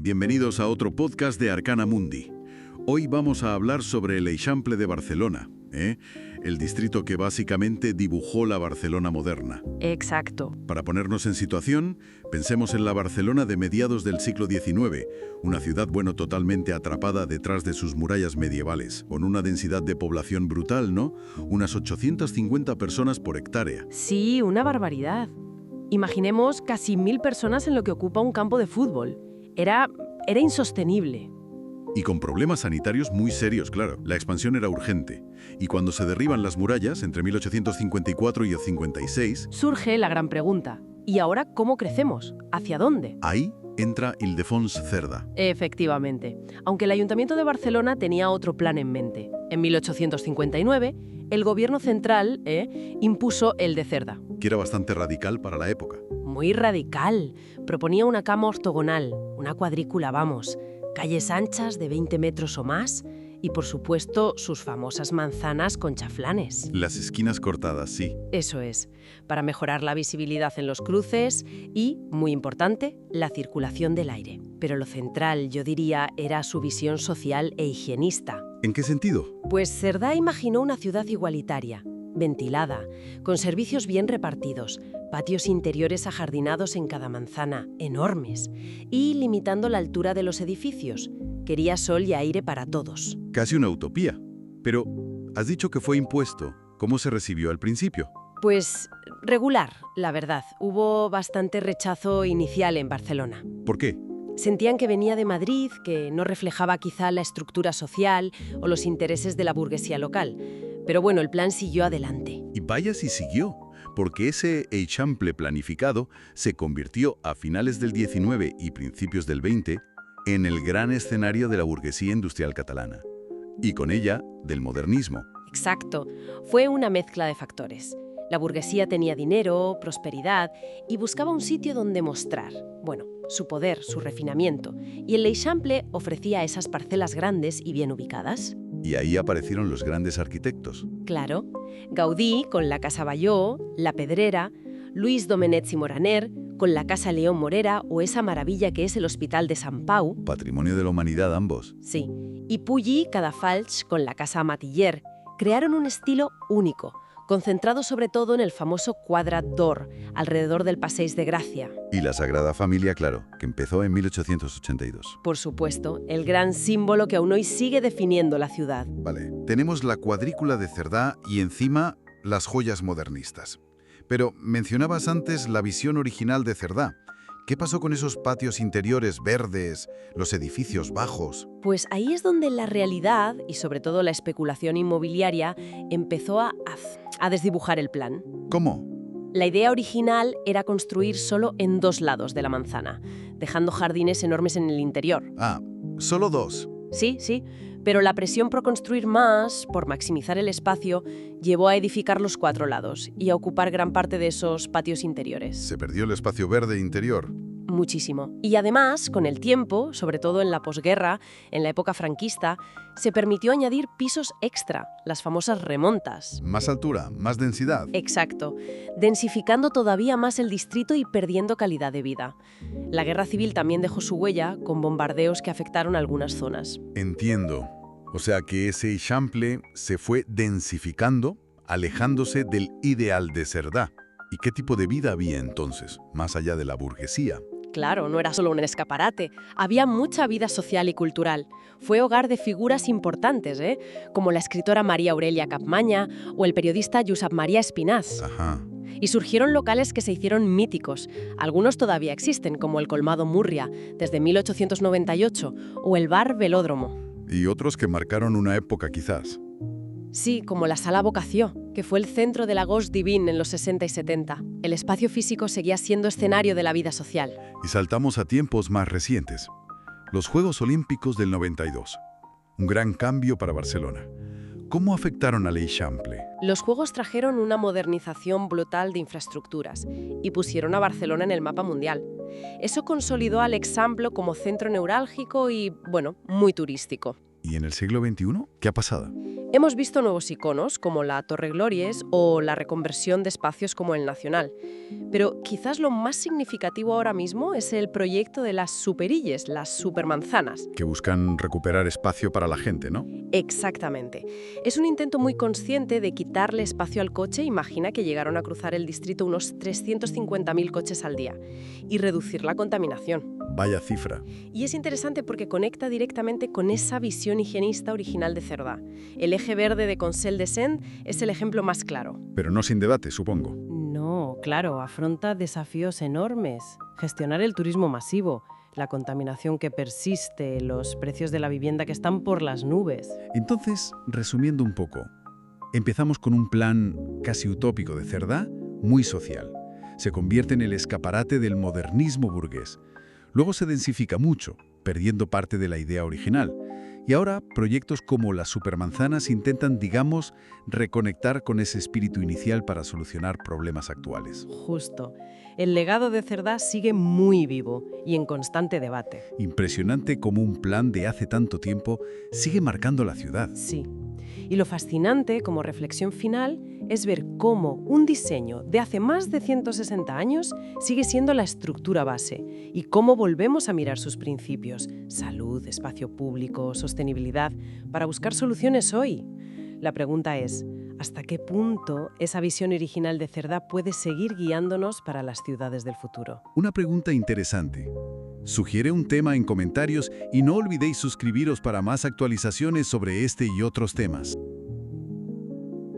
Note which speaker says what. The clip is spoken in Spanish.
Speaker 1: Bienvenidos a otro podcast de Arcana Mundi. Hoy vamos a hablar sobre el Eixample de Barcelona, el distrito que básicamente dibujó la Barcelona moderna.
Speaker 2: Exacto.
Speaker 1: Para ponernos en situación, pensemos en la Barcelona de mediados del siglo XIX, una ciudad, totalmente atrapada detrás de sus murallas medievales, con una densidad de población brutal, ¿no? Unas 850 personas por hectárea.
Speaker 2: Sí, una barbaridad. Imaginemos casi 1000 personas en lo que ocupa un campo de fútbol. Era insostenible.
Speaker 1: Y con problemas sanitarios muy serios, claro. La expansión era urgente. Y cuando se derriban las murallas, entre 1854 y el 56...
Speaker 2: surge la gran pregunta. ¿Y ahora cómo crecemos? ¿Hacia dónde?
Speaker 1: Ahí entra Ildefons Cerda.
Speaker 2: Efectivamente. Aunque el Ayuntamiento de Barcelona tenía otro plan en mente. En 1859, el gobierno central impuso el de Cerda.
Speaker 1: Que era bastante radical para la época.
Speaker 2: Muy radical. Proponía una cama ortogonal, una cuadrícula, calles anchas de 20 metros o más y, por supuesto, sus famosas manzanas con chaflanes.
Speaker 1: Las esquinas cortadas, sí.
Speaker 2: Eso es, para mejorar la visibilidad en los cruces y, muy importante, la circulación del aire. Pero lo central, yo diría, era su visión social e higienista.
Speaker 1: ¿En qué sentido?
Speaker 2: Pues Cerdá imaginó una ciudad igualitaria, ventilada, con servicios bien repartidos, patios interiores ajardinados en cada manzana, enormes, y limitando la altura de los edificios. Quería sol y aire para todos.
Speaker 1: Casi una utopía. Pero, has dicho que fue impuesto. ¿Cómo se recibió al principio?
Speaker 2: Pues regular, la verdad. Hubo bastante rechazo inicial en Barcelona.
Speaker 1: ¿Por qué?
Speaker 2: Sentían que venía de Madrid, que no reflejaba quizá la estructura social o los intereses de la burguesía local. Pero bueno, el plan siguió adelante.
Speaker 1: Y vaya si siguió, porque ese Eixample planificado se convirtió a finales del XIX y principios del XX en el gran escenario de la burguesía industrial catalana. Y con ella, del modernismo.
Speaker 2: Exacto. Fue una mezcla de factores. La burguesía tenía dinero, prosperidad y buscaba un sitio donde mostrar, su poder, su refinamiento. Y el Eixample ofrecía esas parcelas grandes y bien ubicadas.
Speaker 1: Y ahí aparecieron los grandes arquitectos.
Speaker 2: Claro. Gaudí con la Casa Batlló, La Pedrera, Luis Domenech i Moraner con la Casa León Morera o esa maravilla que es el Hospital de Sant Pau.
Speaker 1: Patrimonio de la humanidad ambos.
Speaker 2: Sí. Y Puig i Cadafalch con la Casa Matiller crearon un estilo único, concentrado sobre todo en el famoso Quadrat d'Or, alrededor del Passeig de Gràcia.
Speaker 1: Y la Sagrada Familia, claro, que empezó en 1882.
Speaker 2: Por supuesto, el gran símbolo que aún hoy sigue definiendo la ciudad.
Speaker 3: Vale, tenemos la cuadrícula de Cerdá y encima las joyas modernistas. Pero mencionabas antes la visión original de Cerdá. ¿Qué pasó con esos patios interiores verdes, los edificios bajos?
Speaker 2: Pues ahí es donde la realidad, y sobre todo la especulación inmobiliaria, empezó a desdibujar el plan.
Speaker 3: ¿Cómo?
Speaker 2: La idea original era construir solo en 2 lados de la manzana, dejando jardines enormes en el interior.
Speaker 3: Ah, solo 2.
Speaker 2: Sí, pero la presión por construir más, por maximizar el espacio, llevó a edificar los 4 lados y a ocupar gran parte de esos patios interiores.
Speaker 3: Se perdió el espacio verde interior.
Speaker 2: Muchísimo. Y además, con el tiempo, sobre todo en la posguerra, en la época franquista, se permitió añadir pisos extra, las famosas remontas.
Speaker 3: Más altura, más densidad.
Speaker 2: Exacto, densificando todavía más el distrito y perdiendo calidad de vida. La guerra civil también dejó su huella, con bombardeos que afectaron algunas zonas.
Speaker 3: Entiendo. O sea que ese Eixample se fue densificando, alejándose del ideal de Cerdá. ¿Y qué tipo de vida había entonces, más allá de la burguesía?
Speaker 2: Claro, no era solo un escaparate. Había mucha vida social y cultural. Fue hogar de figuras importantes, como la escritora María Aurelia Capmany o el periodista Josep María Espinàs.
Speaker 3: Ajá.
Speaker 2: Y surgieron locales que se hicieron míticos. Algunos todavía existen, como el Colmado Murria, desde 1898, o el Bar Velódromo.
Speaker 3: Y otros que marcaron una época quizás.
Speaker 2: Sí, como la Sala Vocació, que fue el centro de la Gauche Divine en los 60 y 70. El espacio físico seguía siendo escenario de la vida social.
Speaker 3: Y saltamos a tiempos más recientes. Los Juegos Olímpicos del 92. Un gran cambio para Barcelona. ¿Cómo afectaron al Eixample?
Speaker 2: Los Juegos trajeron una modernización brutal de infraestructuras y pusieron a Barcelona en el mapa mundial. Eso consolidó al Eixample como centro neurálgico y, muy turístico.
Speaker 3: ¿Y en el siglo XXI? ¿Qué ha pasado?
Speaker 2: Hemos visto nuevos iconos como la Torre Glories o la reconversión de espacios como el Nacional. Pero quizás lo más significativo ahora mismo es el proyecto de las superilles, las supermanzanas.
Speaker 1: Que buscan recuperar espacio para la gente, ¿no?
Speaker 2: Exactamente. Es un intento muy consciente de quitarle espacio al coche. Imagina que llegaron a cruzar el distrito unos 350.000 coches al día y reducir la contaminación.
Speaker 1: Vaya cifra.
Speaker 2: Y es interesante porque conecta directamente con esa visión higienista original de Cerdá. El eje verde de Consell de Cent es el ejemplo más claro.
Speaker 1: Pero no sin debate, supongo.
Speaker 2: No, claro, afronta desafíos enormes. Gestionar el turismo masivo, la contaminación que persiste, los precios de la vivienda que están por las nubes.
Speaker 1: Entonces, resumiendo un poco, empezamos con un plan casi utópico de Cerdá, muy social. Se convierte en el escaparate del modernismo burgués. Luego se densifica mucho, perdiendo parte de la idea original. Y ahora, proyectos como las supermanzanas intentan, digamos, reconectar con ese espíritu inicial para solucionar problemas actuales.
Speaker 2: Justo. El legado de Cerdá sigue muy vivo y en constante debate.
Speaker 1: Impresionante cómo un plan de hace tanto tiempo sigue marcando la ciudad.
Speaker 2: Sí. Y lo fascinante, como reflexión final, es ver cómo un diseño de hace más de 160 años sigue siendo la estructura base y cómo volvemos a mirar sus principios, salud, espacio público, sostenibilidad, para buscar soluciones hoy. La pregunta es, ¿hasta qué punto esa visión original de Cerdá puede seguir guiándonos para las ciudades del futuro?
Speaker 1: Una pregunta interesante. Sugiere un tema en comentarios y no olvidéis suscribiros para más actualizaciones sobre este y otros temas.